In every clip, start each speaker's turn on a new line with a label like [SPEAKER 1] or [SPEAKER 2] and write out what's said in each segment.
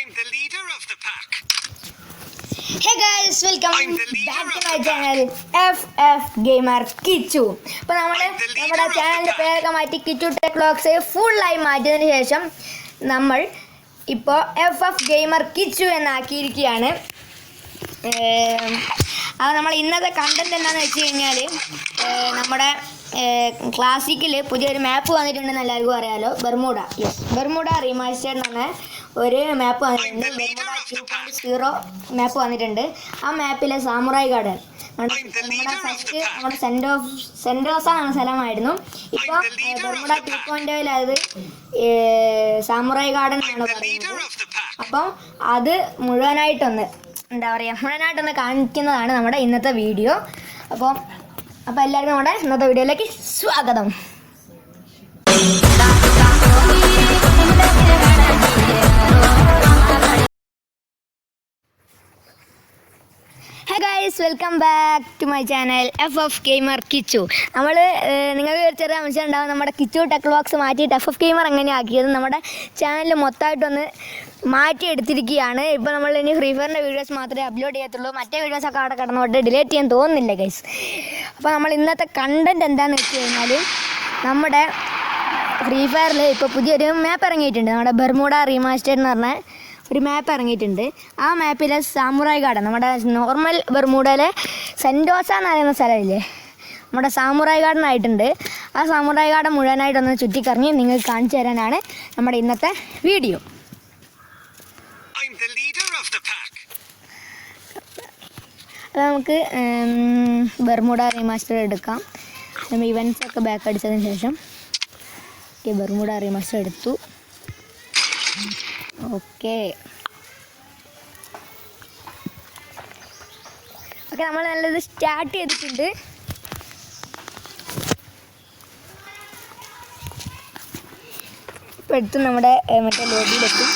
[SPEAKER 1] I'm the leader of the pack.
[SPEAKER 2] Hey guys, welcome back to my channel FF Gamer Kichu. അപ്പോൾ നമ്മുടെ ചാനലിൻ്റെ പേരൊക്കെ മാറ്റി Kichu tech vlogs ഫുള്ളായി മാറ്റിയതിന് ശേഷം നമ്മൾ ഇപ്പോൾ FF Gamer Kichu എന്നാക്കിയിരിക്കുകയാണ്. അത് നമ്മൾ ഇന്നത്തെ കണ്ടന്റ് എന്താണെന്ന് വെച്ച് കഴിഞ്ഞാൽ നമ്മുടെ ക്ലാസിക്കിൽ പുതിയൊരു മാപ്പ് വന്നിട്ടുണ്ടെന്ന് എല്ലാവർക്കും അറിയാമല്ലോ. ബെർമുഡ റീമാസ്റ്റേർഡ് എന്ന് പറഞ്ഞ ഒരു മാപ്പ് വന്നിട്ടുണ്ട്. ബെർമുഡ 2.0 മാപ്പ് വന്നിട്ടുണ്ട്. ആ മാപ്പിലെ സാമുറായി ഗാർഡൻ നമ്മുടെ ഫസ്റ്റ് നമ്മുടെ സെൻറ്റോസ എന്ന സ്ഥലമായിരുന്നു. ഇപ്പോൾ ബെർമുഡ 2.0 അത് സാമുറായി ഗാർഡൻ എന്നാണ് പറയുന്നത്. അപ്പം അത് മുഴുവനായിട്ടൊന്ന് കാണിക്കുന്നതാണ് നമ്മുടെ ഇന്നത്തെ വീഡിയോ. അപ്പോൾ എല്ലാവർക്കും നമ്മുടെ ഇന്നത്തെ വീഡിയോയിലേക്ക് സ്വാഗതം. Hey guys, welcome back to my channel FF Gamer Kichu. നിങ്ങൾക്ക് ചെറിയ അംശം ഉണ്ടാവും, നമ്മുടെ കിച്ചു ടെക് വ്ലോഗ്സ് മാറ്റിയിട്ട് FF Gamer എങ്ങനെ ആക്കിയത് നമ്മുടെ ചാനൽ മൊത്തമായിട്ടൊന്ന് മാറ്റിയെടുത്തിരിക്കുകയാണ്. ഇപ്പോൾ നമ്മൾ ഇനി ഫ്രീ ഫയറിൻ്റെ വീഡിയോസ് മാത്രമേ അപ്ലോഡ് ചെയ്യത്തുള്ളൂ. മറ്റേ വീഡിയോസൊക്കെ അവിടെ കിടന്നുകൊണ്ട് ഡിലീറ്റ് ചെയ്യാൻ തോന്നുന്നില്ല ഗൈസ്. അപ്പോൾ നമ്മൾ ഇന്നത്തെ കണ്ടൻറ്റ് എന്താണെന്ന് വെച്ച് കഴിഞ്ഞാൽ നമ്മുടെ ഫ്രീ ഫയറിൽ ഇപ്പോൾ പുതിയൊരു മാപ്പ് ഇറങ്ങിയിട്ടുണ്ട്. നമ്മുടെ ബെർമുഡ റീമാസ്റ്റേർഡ് എന്ന് പറഞ്ഞ ഒരു മാപ്പ് ഇറങ്ങിയിട്ടുണ്ട്. ആ മാപ്പിലെ സാമുറായി ഗാർഡൻ, നമ്മുടെ നോർമൽ ബെർമുഡയിലെ സെൻറ്റോസ എന്ന് പറയുന്ന സ്ഥലമില്ലേ, നമ്മുടെ സാമുറായി ഗാർഡൻ ആയിട്ടുണ്ട്. ആ സാമുറായി ഗാർഡൻ മുഴുവനായിട്ടൊന്ന് ചുറ്റിക്കറങ്ങി നിങ്ങൾക്ക് കാണിച്ചു തരാനാണ് നമ്മുടെ ഇന്നത്തെ വീഡിയോ. അത് നമുക്ക് ബെർമുഡ റീമാസ്റ്റർ എടുക്കാം. നമ്മൾ ഇവൻറ്റ്സ് ഒക്കെ ബാക്ക് അടിച്ചതിന് ശേഷം ബെർമുഡ റീമാസ്റ്റർ എടുത്തു. ഓക്കെ, നമ്മൾ നല്ലത് സ്റ്റാർട്ട് ചെയ്തിട്ടുണ്ട്. ഇപ്പോൾ എടുത്ത് നമ്മുടെ മറ്റേ ലോബിയിലെത്തും.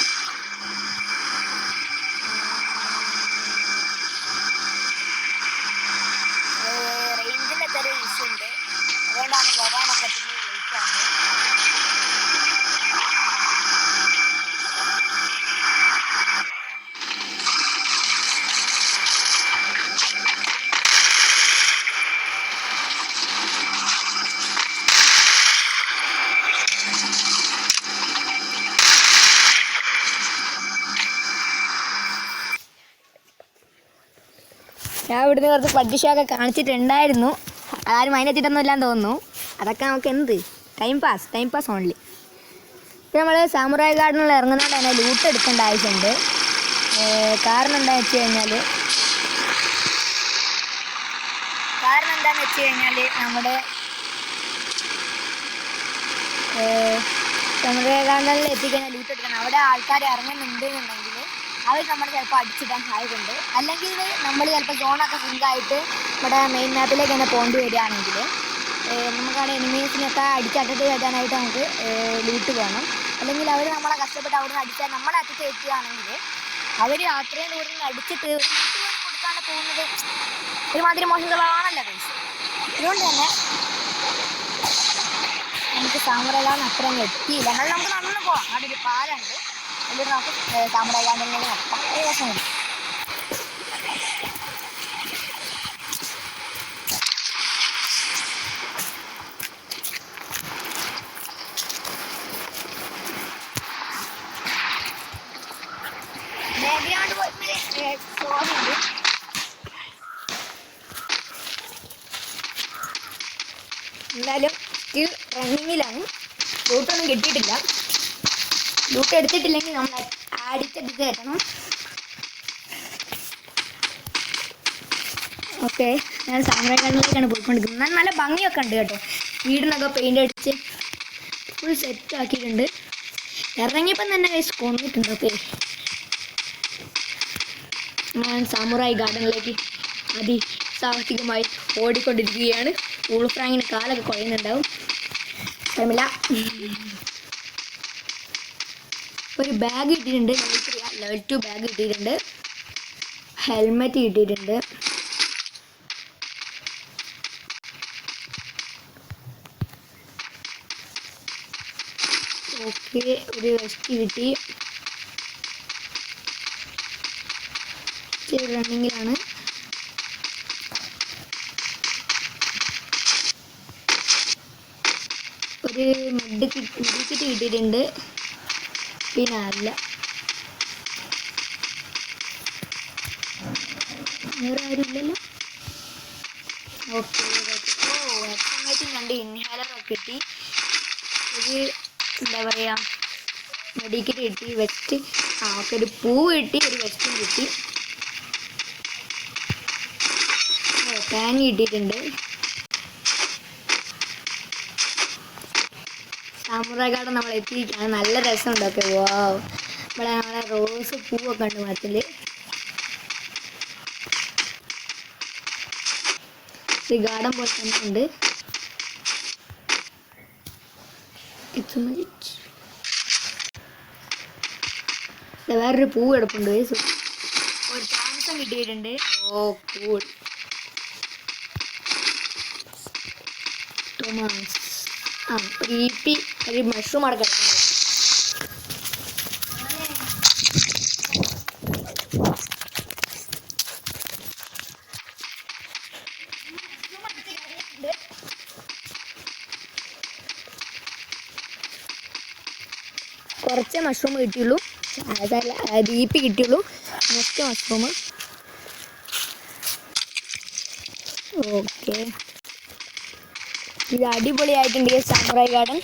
[SPEAKER 2] റേഞ്ചിൻ്റെ ചെറിയ ഇഷ്യൂ ഉണ്ട്, അതുകൊണ്ടാണ് വരാനൊക്കെ വിളിക്കാറുണ്ട്. ഞാൻ ഇവിടുന്ന് കുറച്ച് പട്ടിഷൊക്കെ കാണിച്ചിട്ടുണ്ടായിരുന്നു, ആരും അതിനെത്തിയിട്ടൊന്നും ഇല്ലാന്ന് തോന്നുന്നു. അതൊക്കെ നമുക്ക് എന്ത് ടൈം പാസ് ഓൺലി. ഇപ്പോൾ നമ്മൾ സാമുറായി ഗാർഡനിൽ ഇറങ്ങുന്നതുകൊണ്ട് തന്നെ ലൂട്ട് എടുക്കേണ്ട ആവശ്യമുണ്ട്. കാരണം എന്താണെന്ന് വെച്ച് കഴിഞ്ഞാൽ നമ്മുടെ സാമുറായി ഗാർഡനിൽ എത്തിക്കഴിഞ്ഞാൽ ലൂട്ട് എടുക്കണം. അവിടെ ആൾക്കാർ ഇറങ്ങുന്നുണ്ട് എന്നുണ്ടെങ്കിൽ അവർ നമ്മൾ ചിലപ്പോൾ അടിച്ചിടാൻ സാധ്യതയുണ്ട്. അല്ലെങ്കിൽ നമ്മൾ ചിലപ്പോൾ സോണൊക്കെ സിങ്കായിട്ട് നമ്മുടെ മെയിൻ മാപ്പിലേക്ക് തന്നെ പോകേണ്ടി വരികയാണെങ്കിൽ നമുക്കവിടെ എനിമീസിനൊക്കെ അടിച്ചട്ടിട്ട് കയറ്റാനായിട്ട് നമുക്ക് ലൂട്ട് വേണം. അല്ലെങ്കിൽ അവർ നമ്മളെ കഷ്ടപ്പെട്ട് അവിടെ നിന്ന് അടിച്ചാൽ നമ്മളെ അറ്റത്ത് എത്തുകയാണെങ്കിൽ അവർ അത്രയും ദൂരം നിന്ന് അടിച്ചിട്ട് ലൂട്ട് പോലും കൊടുക്കാണ്ട് പോകുന്നത് ഒരുമാതിരി മോശം സ്വഭാവമാണല്ലോ ഗൈസ്. അതുകൊണ്ട് തന്നെ നമുക്ക് സാമുറായി അത്രയും എത്തിയില്ല. എന്നാൽ നമുക്ക് നടന്നു പോകാം. അവിടെ ഒരു പാലുണ്ട്, അതിൽ നമുക്ക് സാമുറായി ഗാർഡനിലേക്ക് നടത്താം. ഒരു ദിവസം മതി. എന്തായാലും സ്റ്റിൽ റണ്ണിങ്ങിലാണ്. ലൂട്ടൊന്നും കിട്ടിയിട്ടില്ല. ലൂട്ട് എടുത്തിട്ടില്ലെങ്കിൽ നമ്മൾ അടിച്ചെടുത്ത് കയറ്റണം. ഓക്കെ, ഞാൻ സാമുറായി ഗാർഡനിലേക്കാണ് പോയിക്കൊണ്ടിരിക്കുന്നത്. നല്ല ഭംഗിയൊക്കെ ഉണ്ട് കേട്ടോ. വീടിനൊക്കെ പെയിൻ്റ് അടിച്ച് ഫുൾ സെറ്റ് ആക്കിയിട്ടുണ്ട്. ഇറങ്ങിയപ്പം തന്നെ കൈസ് കൊന്നിട്ടുണ്ട്. ഓക്കെ, ഞാൻ സാമുറായി ഗാർഡനിലേക്ക് അതിസാഹസികമായി ഓടിക്കൊണ്ടിരിക്കുകയാണ്. ഊൾഫ്രാങ്കിന് കാലൊക്കെ കുഴയുന്നുണ്ടാവും, ടൈമില്ല. ഒരു ബാഗ് കിട്ടിയിട്ടുണ്ട്, ലെവൽ 2 ബാഗ് കിട്ടിയിട്ടുണ്ട്. ഹെൽമെറ്റ് കിട്ടിയിട്ടുണ്ട്. ഓക്കെ, ഒരു വെസ്റ്റ് കിട്ടി. മാച്ച് റണ്ണിങ്ങിലാണ്. ഒരു മെഡിക്കിറ്റ് കിട്ടിയിട്ടുണ്ട്. പിന്നെ അല്ല വേറെ ആരുമില്ലല്ലോ. ഓക്കെ ഓ രണ്ട് ഇൻഹാലറൊക്കെ കിട്ടി. ഒരു എന്താ പറയുക മെഡിക്കിറ്റ് കിട്ടി. വെസ്റ്റ് ഓക്കെ ഒരു പൂവ് കിട്ടി. ഒരു വെസ്റ്റും കിട്ടി. ഫാൻ കിട്ടിയിട്ടുണ്ട്. സാമുറായി ഗാർഡൻ നമ്മൾ എത്തിയിരിക്കുകയാണ്. നല്ല രസമുണ്ടൊക്കെ. വാവ് ഇവിടെ നമ്മളെ റോസ് പൂവൊക്കെ ഉണ്ട് മരത്തിൽ. ഈ ഗാർഡൻ പോലെ തന്നെ ഉണ്ട്. വേറൊരു പൂ കിടപ്പുണ്ട്. ഒരു താമസം കിട്ടിയിട്ടുണ്ട്. ഓ കൂൾ ടൊമാസ് ഒരു മഷ്റൂം അവിടെ കിടക്കുന്നത്. കുറച്ച് മഷ്റൂം കിട്ടിയുള്ളൂ. ഡീപ്പി കിട്ടിയുള്ളൂ. Next mushroom. ഓക്കെ ഇത് അടിപൊളിയായിട്ടുണ്ട് ഈ സാമുറായി ഗാർഡൻ.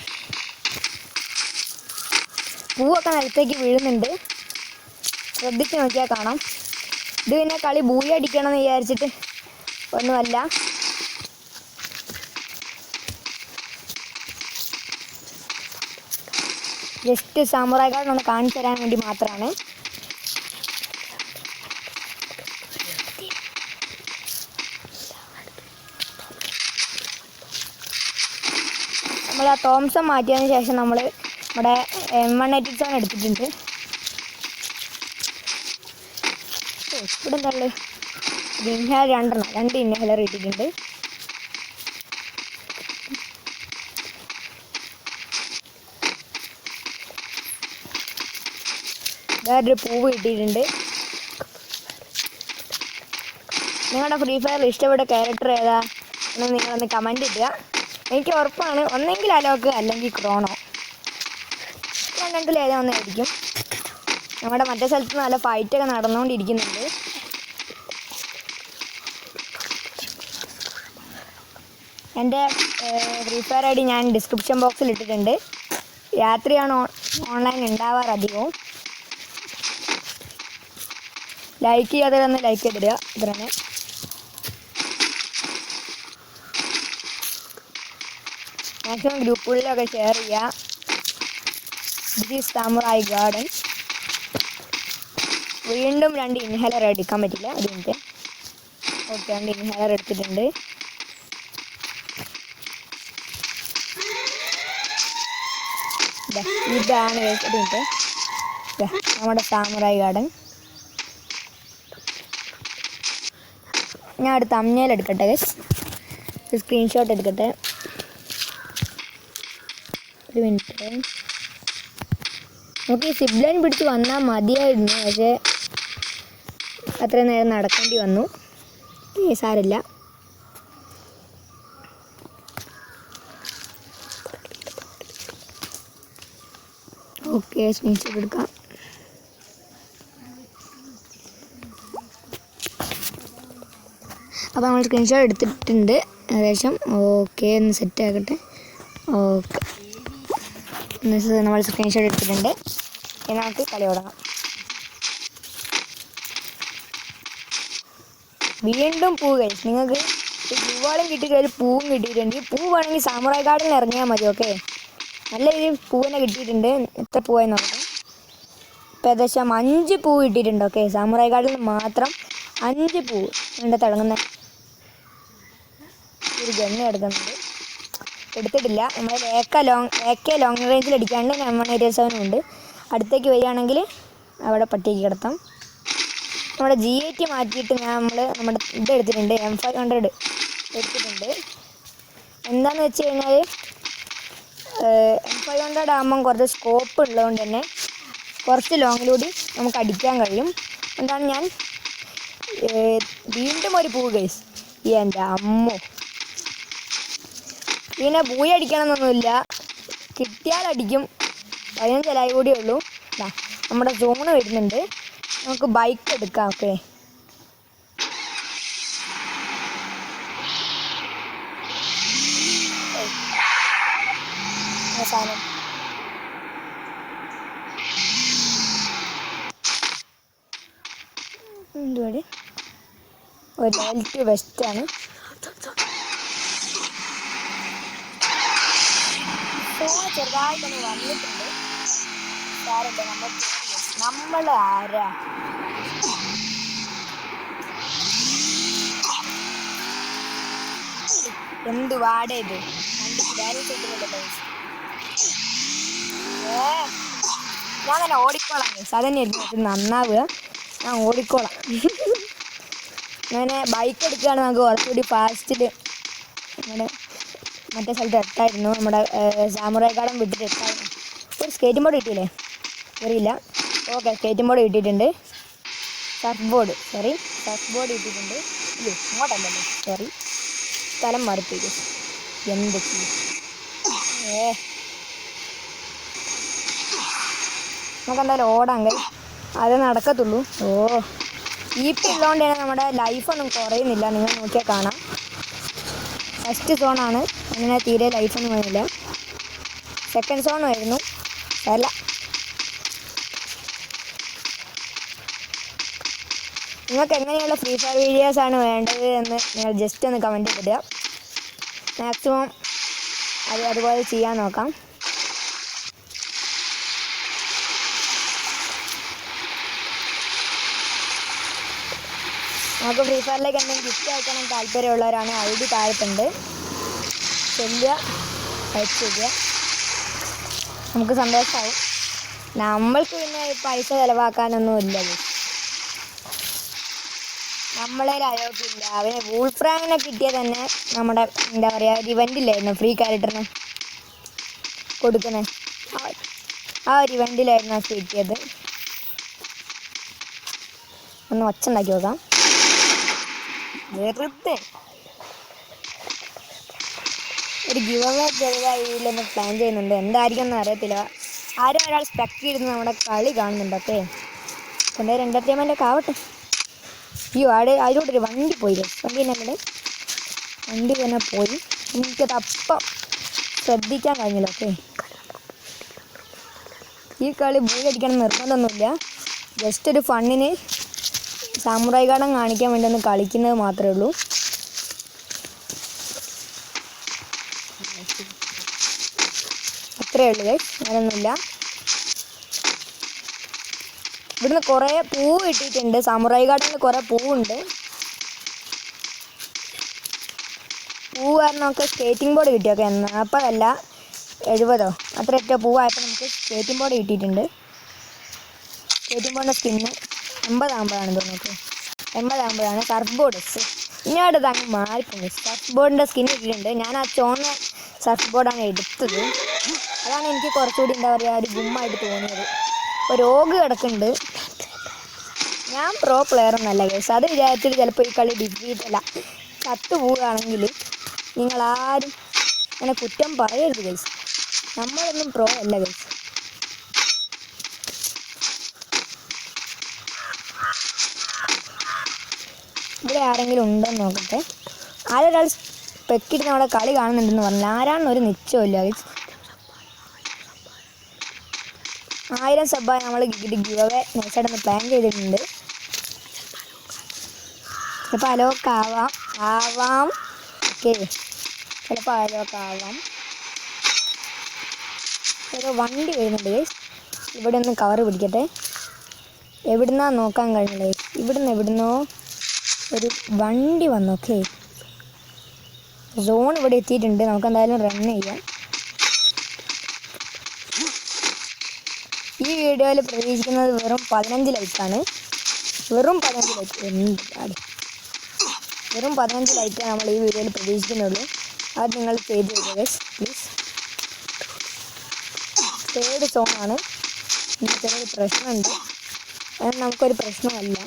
[SPEAKER 2] പൂവൊക്കെ നിലത്തേക്ക് വീഴുന്നുണ്ട്. ശ്രദ്ധിച്ച് നോക്കിയാൽ കാണാം. ഇത് പിന്നെ കളി ബൂയി അടിക്കണം എന്ന് വിചാരിച്ചിട്ട് ഒന്നുമല്ല. ജസ്റ്റ് സാമുറായി ഗാർഡൻ ഒന്ന് കാണിച്ചു തരാൻ വേണ്ടി മാത്രമാണ്. നമ്മൾ ആ തോംസൺ മാറ്റിയതിന് ശേഷം നമ്മൾ നമ്മുടെ M187 എടുത്തിട്ടുണ്ട്. ഇവിടെ എന്താ ഇൻഹേലർ രണ്ട് ഇൻഹേലർ ഇട്ടിട്ടുണ്ട്. വേറൊരു പൂവ് കിട്ടിയിട്ടുണ്ട്. നിങ്ങളുടെ ഫ്രീ ഫയറിൽ ഇഷ്ടപ്പെട്ട ക്യാരക്ടർ ഏതാ എന്ന് നിങ്ങളൊന്ന് കമൻറ്റ് ഇടുക. എനിക്ക് ഉറപ്പാണ് ഒന്നെങ്കിൽ അലോക്ക് അല്ലെങ്കിൽ ക്രോണോ, രണ്ടിൽ ഏതാ ഒന്നായിരിക്കും. നമ്മുടെ മറ്റേ സ്ഥലത്ത് നല്ല ഫൈറ്റൊക്കെ നടന്നുകൊണ്ടിരിക്കുന്നുണ്ട്. എൻ്റെ ഫ്രീ ഫയർ ID ഞാൻ ഡിസ്ക്രിപ്ഷൻ ബോക്സിൽ ഇട്ടിട്ടുണ്ട്. രാത്രിയാണ് ഓൺലൈൻ ഉണ്ടാവാറ് അധികവും. ലൈക്ക് ചെയ്യാതെ ലൈക്ക് ചെയ്തിടുക. ഇത്ര തന്നെ. മാക്സിമം ഗ്രൂപ്പുകളിലൊക്കെ ഷെയർ ചെയ്യുക. This is സാമുറായി garden. വീണ്ടും രണ്ട് ഇൻഹേലർ എടുക്കാൻ പറ്റില്ല. ഒരു മിനിറ്റ്. ഓക്കെ രണ്ട് ഇൻഹേലർ എടുത്തിട്ടുണ്ട്. ഇതാണ് ഒരു മിനിറ്റ്. നമ്മുടെ സാമുറായി ഗാർഡൻ. ഞാൻ ഒരു തംബ്നെയിൽ എടുക്കട്ടെ ഗൈസ്. സ്ക്രീൻഷോട്ട് എടുക്കട്ടെ. ഒരു മിനിറ്റ്. നമുക്ക് ഈ സിബ്ലൈൻ പിടിച്ച് വന്നാൽ മതിയായിരുന്നു. പക്ഷേ അത്രയും നേരം നടക്കേണ്ടി വന്നു. സാരമില്ല. ഓക്കെ സ്ക്രീൻഷോട്ട് എടുക്കാം. അപ്പോൾ നമ്മൾ സ്ക്രീൻഷോട്ട് എടുത്തിട്ടുണ്ട് ഏകദേശം. ഓക്കെ ഒന്ന് സെറ്റ് ആക്കട്ടെ. ഓക്കെ നമ്മൾ സ്ക്രീൻഷോട്ട് എടുത്തിട്ടുണ്ട്. ഇനി നമുക്ക് കളി തുടങ്ങാം. വീണ്ടും പൂ കഴിച്ചു. നിങ്ങൾക്ക് പൂവാളും കിട്ടിയിട്ട് ഒരു പൂവും കിട്ടിയിട്ടുണ്ട്. ഈ പൂ വേണമെങ്കിൽ സാമുറായി ഗാർഡനിൽ ഇറങ്ങിയാൽ മതി. ഓക്കെ നല്ല രീതിയിൽ പൂവിനെ കിട്ടിയിട്ടുണ്ട്. എത്ര പൂവായി നോക്കാം. ഇപ്പം ഏകദേശം 5 പൂവ് കിട്ടിയിട്ടുണ്ട്. ഓക്കെ സാമുറായി ഗാർഡനിൽ മാത്രം 5 പൂവ് ഉണ്ട്. തുടങ്ങുന്ന ഒരു ഗണ്ണ് എടുക്കുന്നുണ്ട്. എടുത്തിട്ടില്ല. നമ്മൾ AK ലോങ് റേഞ്ചിൽ അടിക്കാണ്ട് M187 ഉണ്ട്. അടുത്തേക്ക് വരികയാണെങ്കിൽ അവിടെ പട്ടിക്ക് കിടത്താം. നമ്മുടെ G8 മാറ്റിയിട്ട് നമ്മുടെ ഇതെടുത്തിട്ടുണ്ട്. M500 എടുത്തിട്ടുണ്ട്. എന്താണെന്ന് വെച്ച് കഴിഞ്ഞാൽ M500 ആകുമ്പം കുറച്ച് സ്കോപ്പ് ഉള്ളതുകൊണ്ട് തന്നെ കുറച്ച് ലോങ്ങിലൂടെ നമുക്ക് അടിക്കാൻ കഴിയും. എന്താണ് ഞാൻ വീണ്ടും ഒരു പൂ ഗൈസ്. എൻ്റെ അമ്മോ, പിന്നെ പൂയി അടിക്കണമെന്നൊന്നുമില്ല, കിട്ടിയാലടിക്കും. 15 ഇല കൂടിയേ ഉള്ളൂ. നമ്മുടെ സോണ് വരുന്നുണ്ട്, നമുക്ക് ബൈക്ക് എടുക്കാം. ഓക്കെ, അവസാനം എന്തുവരെ ഒരു ലെവൽറ്റ് വെസ്റ്റാണ്. ചെറുതായിട്ടൊന്ന് വന്നിട്ടുണ്ട്. സാരമില്ല, നമ്മൾ ആരാ എന്ത് വാടേ ഇത് ഞാൻ തന്നെ ഓടിക്കോളാം. അതന്നെയായിരുന്നു നന്നാവുക, ഞാൻ ഓടിക്കോളാം. അങ്ങനെ ബൈക്ക് എടുക്കുകയാണ് നമുക്ക് കുറച്ചുകൂടി ഫാസ്റ്റിൽ നമ്മുടെ മറ്റേ സ്ഥലത്ത് എത്തായിരുന്നു. നമ്മുടെ സാമുറായി ഗാർഡൻ വിട്ടിട്ട് എത്തായിരുന്നു. ഒരു സ്കേറ്റിംഗ് ബോർഡ് കിട്ടിയില്ലേ? അറിയില്ല. ഓക്കെ, സ്കേറ്റിംഗ് ബോർഡ് കിട്ടിയിട്ടുണ്ട്. സർഫ് ബോർഡ് കിട്ടിയിട്ടുണ്ട്. ഇല്ലേ, ഇങ്ങോട്ടല്ലല്ലോ, സോറി, സ്ഥലം മാറിപ്പോയി. എന്ത് നമുക്കെന്തായാലും ഓടാൻ കഴിയും, അത് നടക്കത്തുള്ളൂ. EP ഉള്ളതുകൊണ്ട് തന്നെ നമ്മുടെ ലൈഫൊന്നും കുറയുന്നില്ല. നിങ്ങൾ നോക്കിയാൽ കാണാം, ഫസ്റ്റ് സോണാണ്, അങ്ങനെ തീരെ ലൈഫൊന്നും വരുന്നില്ല. സെക്കൻഡ് സോൺ വരുന്നു, അല്ല നിങ്ങൾക്ക് എങ്ങനെയുള്ള ഫ്രീ ഫയർ വീഡിയോസാണ് വേണ്ടത് എന്ന് നിങ്ങൾ ജസ്റ്റ് ഒന്ന് കമൻറ്റ് ചെയ്തിടുക. മാക്സിമം അതുപോലെ ചെയ്യാൻ നോക്കാം. നമുക്ക് ഫ്രീ ഫയറിലേക്ക് എന്തെങ്കിലും ഗിഫ്റ്റ് അയക്കണം താല്പര്യമുള്ളവരാണ് ID താഴത്തുണ്ട്, ചെല്ലുക, അയച്ചു തരിക, നമുക്ക് സന്തോഷമാവും. നമ്മൾക്ക് പിന്നെ പൈസ ചിലവാക്കാനൊന്നും ഇല്ല, നമ്മളെ അയോഗ്യമില്ല. അവന് വൂൾഫ്രാങ്ങിനെ കിട്ടിയത് തന്നെ നമ്മുടെ എന്താ പറയുക, ഒരു ഇവൻ്റിലായിരുന്നു ഫ്രീ ക്യാരക്ടറിന് കൊടുക്കുന്നത്. ആ ഒരു ഇവൻ്റിലായിരുന്നു അത് കിട്ടിയത്. ഒന്ന് ഒച്ച ഉണ്ടാക്കി നോക്കാം. വെറുതെ ഒരു ഗിവ് അവേ ചെറുതായിട്ടൊന്ന് പ്ലാൻ ചെയ്യുന്നുണ്ട്, എന്തായിരിക്കും എന്ന് അറിയത്തില്ല. ആരും ഒരാൾ സ്പെക്ട് ചെയ്ത് നമ്മുടെ കളി കാണുന്നുണ്ട്. ഓക്കെ, എന്തായാലും എൻ്റർടൈൻമെൻ്റൊക്കെ ആവട്ടെ. അതിലോട്ടൊരു വണ്ടി പോയി, വണ്ടി തന്നെ പോയി. എനിക്കത് അപ്പം ശ്രദ്ധിക്കാൻ കഴിഞ്ഞില്ല. ഓക്കെ, ഈ കളി ബൂയി അടിക്കണം നിർബന്ധമൊന്നുമില്ല, ജസ്റ്റ് ഒരു ഫണ്ണിന് സാമുറായി ഗാർഡൻ കാണിക്കാൻ വേണ്ടി ഒന്ന് കളിക്കുന്നത് മാത്രമേ ഉള്ളൂ. അത്രയേ ഉള്ളൂ ഗൈസ്, അങ്ങനെയൊന്നുമില്ല. ഇവിടുന്ന് കുറേ പൂവ് കിട്ടിയിട്ടുണ്ട്. സാമുറായി ഗാർഡനിൽ കുറേ പൂവുണ്ട്. പൂവ് കാരണം നമുക്ക് സ്കേറ്റിംഗ് ബോർഡ് കിട്ടിയൊക്കെ 40 70 അത്രയൊക്കെ പൂവായപ്പോൾ നമുക്ക് സ്കേറ്റിംഗ് ബോർഡ് കിട്ടിയിട്ടുണ്ട്. സ്കേറ്റിംഗ് ബോർഡിൻ്റെ സ്കിന്ന് 80 തോന്നുന്നു. 80 സർഫ് ബോർഡ് ഇങ്ങോട്ട് തന്നെ മാറിപ്പോയി. സർഫ് ബോർഡിൻ്റെ സ്കിൻ ഇട്ടിട്ടുണ്ട്. ഞാൻ ആ ചുവന്ന സർഫ് ബോർഡാണ് എടുത്തത്. അതാണ് എനിക്ക് കുറച്ചുകൂടി എന്താ പറയുക ഒരു ഗുമ്മായിട്ട് തോന്നിയത്. ഇപ്പോൾ രോഗ് കിടക്കുന്നുണ്ട്. ഞാൻ പ്രോ പ്ലെയർ ഒന്നല്ല ഗൈസ്, അത് വിചാരിച്ചിട്ട് ചിലപ്പോൾ ഈ കളി ഡിഫീറ്റ് അല്ല ചത്തു പോവുകയാണെങ്കിൽ നിങ്ങളാരും അങ്ങനെ കുറ്റം പറയരുത് ഗൈസ്. നമ്മളൊന്നും പ്രോ അല്ല ഗൈസ്. ഇവിടെ ആരെങ്കിലും ഉണ്ടോയെന്ന് നോക്കട്ടെ. ആരൊരാൾ പെക്കിട്ട് നമ്മളെ കളി കാണുന്നുണ്ടെന്ന് പറഞ്ഞാൽ ആരാണെന്നൊരു നിശ്ചയമില്ല ഗൈസ്. 1000 സബ്ബായി നമ്മൾ ഗിവ് അവേ നൈസായിട്ടൊന്ന് പ്ലാൻ ചെയ്തിട്ടുണ്ട്. ചിലപ്പോൾ അലോക്ക് ആവാം. ഓക്കെ, ചിലപ്പോൾ അലോക്ക് ആവാം. ഒരു വണ്ടി വരുന്നുണ്ട് ഗൈസ്. ഇവിടെ ഒന്ന് കവർ പിടിക്കട്ടെ. എവിടുന്നാ നോക്കാൻ കഴിഞ്ഞില്ല ഗൈസ്. എവിടുന്നോ ഒരു വണ്ടി വന്നു. ഓക്കെ, സോൺ ഇവിടെ എത്തിയിട്ടുണ്ട്. നമുക്ക് എന്തായാലും റൺ ചെയ്യാം. ഈ വീഡിയോയിൽ പ്രതീക്ഷിക്കുന്നത് വെറും 15 ലൈക്കാണ്. വെറും 15 ലൈക്ക്. വെറും 15 ലൈക്കാണ് നമ്മൾ ഈ വീഡിയോയിൽ പ്രതീക്ഷിക്കുന്നുള്ളൂ. അത് നിങ്ങൾ ചെയ്ത് തരിക ഗൈസ് പ്ലീസ്. 3rd സോണാണ്. ഇന്ന് ചെറിയൊരു പ്രശ്നമുണ്ട്. അത് നമുക്കൊരു പ്രശ്നമല്ല.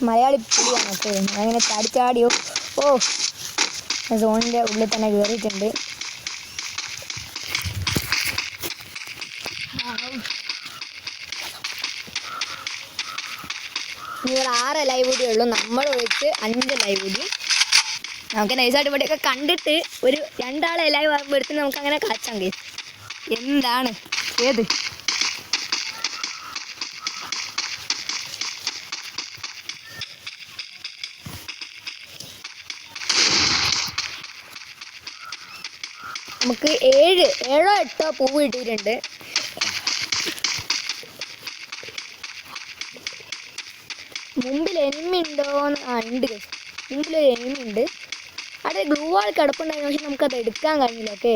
[SPEAKER 2] മലയാളി പുലിയാണ് കേട്ടോ. അങ്ങനെ ചാടി ചാടിയോ. ഓ, സോണിൻ്റെ ഉള്ളിൽ തന്നെ കയറിയിട്ടുണ്ട്. നിങ്ങൾ 6 ലൈവ് കൂടി ഉള്ളൂ, നമ്മൾ വെച്ച് 5 ലൈവ് കൂടി. നമുക്ക് നൈസായിട്ട് ഇവിടെയൊക്കെ കണ്ടിട്ട് ഒരു 2 ആളെ ലൈവ് ആകുമ്പോഴത്തേന് നമുക്ക് അങ്ങനെ കാച്ചാൻ കഴിയും. എന്താണ് ഏത് നമുക്ക് 7 7 8 പൂവ് കിട്ടിയിട്ടുണ്ട്. മുമ്പിൽ എനിമി ഉണ്ടോന്ന്? ഉണ്ട്, മുമ്പിൽ എനിമി ഉണ്ട്. അവിടെ ഗ്ലൂ വാൾ കിടപ്പുണ്ടായിരുന്നു, പക്ഷെ നമുക്കത് എടുക്കാൻ കഴിഞ്ഞില്ല. ഓക്കെ,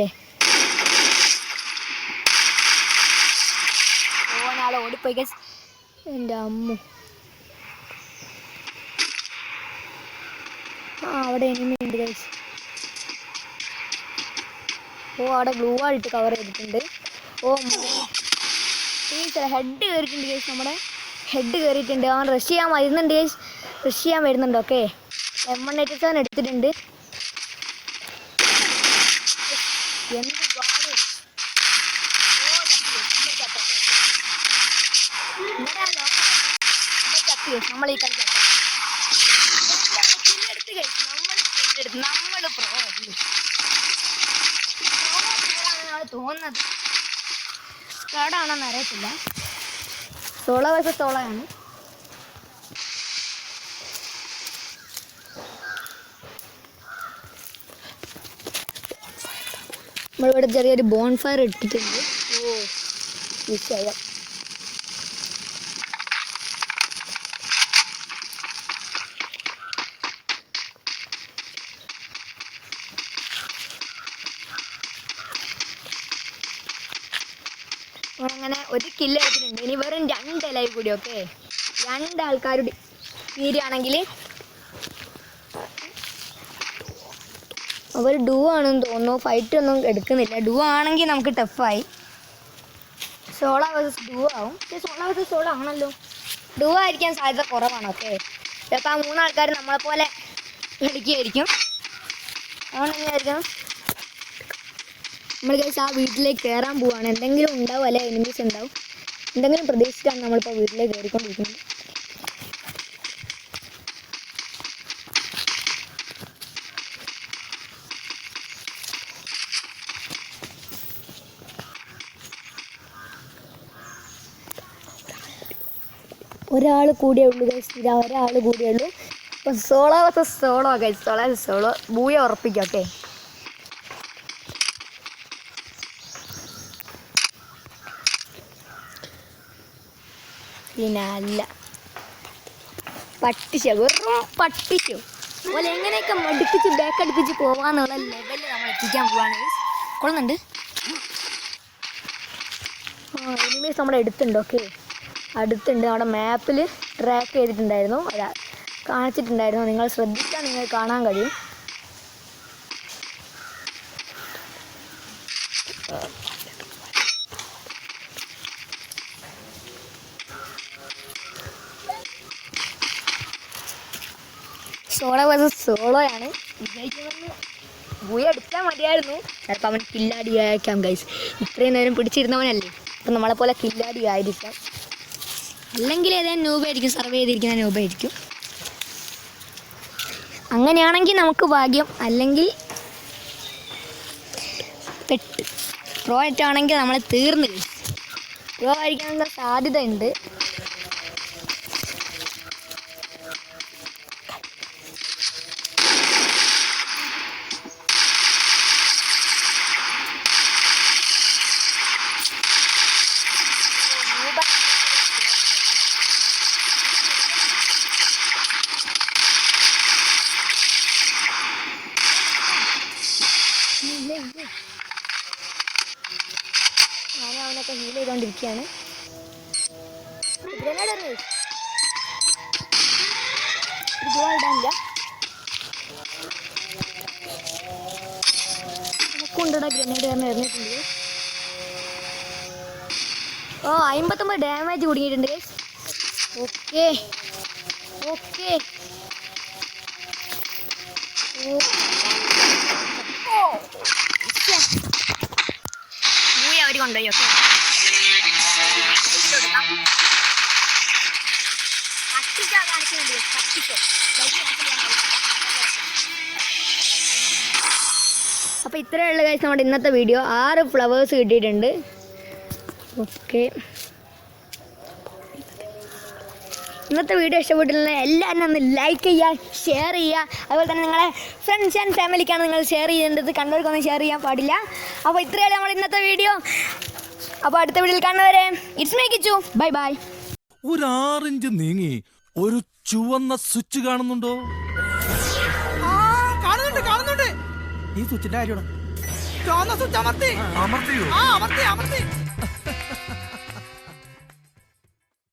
[SPEAKER 2] ഓനാളെ ഓടിപ്പോയി ഗൈസ്. എൻ്റെ അമ്മ, അവിടെ എനിമി ഉണ്ട് ഗൈസ്. അവിടെ ഗ്ലൂ വാൾ ഇട്ട് കവർ ചെയ്തിട്ടുണ്ട്. ഹെഡ് കയറിയിട്ടുണ്ട് ഗൈസ്. നമ്മുടെ ഹെഡ് കയറിയിട്ടുണ്ട്. അവൻ റഷ് ചെയ്യാൻ വരുന്നുണ്ട് ഗൈസ്, റഷ് ചെയ്യാൻ വരുന്നുണ്ട്. ഓക്കെ, M187 എടുത്തിട്ടുണ്ട്. എന്ത് പാട് നമ്മൾ ഈ കളി തോന്നുന്നത് സ്കേഡാണെന്ന് അറിയത്തില്ല. സോളോ വേഴ്സസ് സോളോ ആണ്. നമ്മളിവിടെ ചെറിയൊരു ബോൺ ഫയർ ഇട്ടിട്ടുണ്ട്. വിഷയം. അങ്ങനെ ഒരു കില്ല് എടുത്തിട്ടുണ്ട്. ഇനി വെറും 2 ലൈവ് കൂടി. ഓക്കെ, 2 ആൾക്കാരുടെ തീരുകയാണെങ്കിൽ അവർ ഡൂ ആണെന്ന് തോന്നുന്നു. ഫൈറ്റ് ഒന്നും എടുക്കുന്നില്ല. ഡൂ ആണെങ്കിൽ നമുക്ക് ടഫായി. സോളോ വേഴ്സസ് ഡൂ ആവും. പക്ഷേ സോളോ വേഴ്സസ് സോളോ ആണല്ലോ, ഡൂ ആയിരിക്കാൻ സാധ്യത കുറവാണ്. ഓക്കെ, ചിലപ്പോൾ ആ 3 ആൾക്കാർ നമ്മളെപ്പോലെ കളിക്കുകയായിരിക്കും. അതുകൊണ്ട് തന്നെയായിരിക്കും നമ്മൾ കഴിച്ച് ആ വീട്ടിലേക്ക് കയറാൻ പോവുകയാണ്. എന്തെങ്കിലും ഉണ്ടാവും, അല്ലെ എനിമീസ് ഉണ്ടാവും. എന്തെങ്കിലും പ്രതീക്ഷിച്ചാണ് നമ്മളിപ്പോൾ വീട്ടിലേക്ക് കയറിക്കൊണ്ടിരിക്കുന്നത്. ഒരാൾ കൂടിയേ ഉള്ളൂ ഗൈസ്, ഒരാൾ കൂടിയേ ഉള്ളൂ. അപ്പോൾ solo versus solo guys, solo versus solo. Booyah ഉറപ്പിക്കാം. ഓക്കെ, പിന്നെ അല്ല പട്ടിശോ, വെറും പട്ടിശോ പോലെ എങ്ങനെയൊക്കെ മടുപ്പിച്ച് ബാക്ക് അടുപ്പിച്ച് പോവാന്നുള്ള ലെവലിൽ നമ്മൾ എത്തിക്കാൻ പോവാണ്. കൊള്ളുന്നുണ്ട്. എനിമീസ് നമ്മുടെ അടുത്തുണ്ട്. ഓക്കെ, അടുത്തുണ്ട്. നമ്മുടെ മാപ്പിൽ ട്രാക്ക് ചെയ്തിട്ടുണ്ടായിരുന്നു, അല്ല കാണിച്ചിട്ടുണ്ടായിരുന്നു. നിങ്ങൾ ശ്രദ്ധിച്ചാൽ നിങ്ങൾ കാണാൻ കഴിയും. സോളോ വേഴ്സസ് സോളോയാണ്. വിജയിക്കുമെന്ന് ബൂയ എടുക്കാൻ മതിയായിരുന്നു. ചിലപ്പോൾ അവൻ കില്ലാടി ആയിരിക്കാം ഗൈസ്. ഇത്രയും നേരം പിടിച്ചിരുന്നവനല്ലേ, അപ്പം നമ്മളെപ്പോലെ കില്ലാടി ആയിരിക്കാം. അല്ലെങ്കിൽ ഏതായാലും നൂബായിരിക്കും, സർവേ ചെയ്തിരിക്കുന്ന നൂബായിരിക്കും. അങ്ങനെയാണെങ്കിൽ നമുക്ക് ഭാഗ്യം, അല്ലെങ്കിൽ പെട്ട്. പ്രോ ആയിട്ടാണെങ്കിൽ നമ്മളെ തീർന്ന് ഗൈസ്. പ്രോ ആയിരിക്കാനുള്ള സാധ്യത ഉണ്ട്. ഞാൻ അവനൊക്കെ ഹീൽ ചെയ്തുകൊണ്ടിരിക്കുകയാണ്. ഇടാനില്ല, നമുക്കുണ്ടോ ഗ്രനേഡ് കാരണം എറിഞ്ഞിട്ടുണ്ട്. 59 ഡാമേജ് കുടുങ്ങിയിട്ടുണ്ട്. ഓക്കെ ഓക്കെ അവർ കൊണ്ടുപോയി. ഓക്കെ അപ്പോൾ ഇത്രയേ ഉള്ളൂ ഗൈസ് നമ്മുടെ ഇന്നത്തെ വീഡിയോ. 6 ഫ്ലവേഴ്സ് കിട്ടിയിട്ടുണ്ട്. ഓക്കെ, ഇന്നത്തെ വീഡിയോ ഇഷ്ടപ്പെട്ടില്ല എല്ലാവരും ഒന്ന് ലൈക്ക് ചെയ്യുക, ഷെയർ ചെയ്യുക. അതുപോലെ തന്നെ നിങ്ങളെ ഫ്രണ്ട്സ് ആൻഡ് ഫാമിലിക്കാണ് നിങ്ങൾ ഷെയർ ചെയ്യേണ്ടത്, കണ്ടവർക്കൊന്നും ഷെയർ ചെയ്യാൻ പാടില്ല. അപ്പോൾ ഇത്രയല്ല നമ്മൾ ഇന്നത്തെ വീഡിയോ. അപ്പോൾ അടുത്ത വീഡിയോയിൽ കാണുന്നവരെ it's me Kichu. Bye bye.
[SPEAKER 1] ഒരു 6 ഇഞ്ച് നീങ്ങി ഒരു ചുവന്ന സ്വിച്ച് കാണുന്നുണ്ടോ?
[SPEAKER 3] കാണുന്നുണ്ട്. ഈ സ്വിച്ചിന്റെ കാര്യമാണ്. ചുവന്ന സ്വിച്ച് അമർത്തി.
[SPEAKER 1] അമർത്തിയോ?
[SPEAKER 3] അമർത്തി.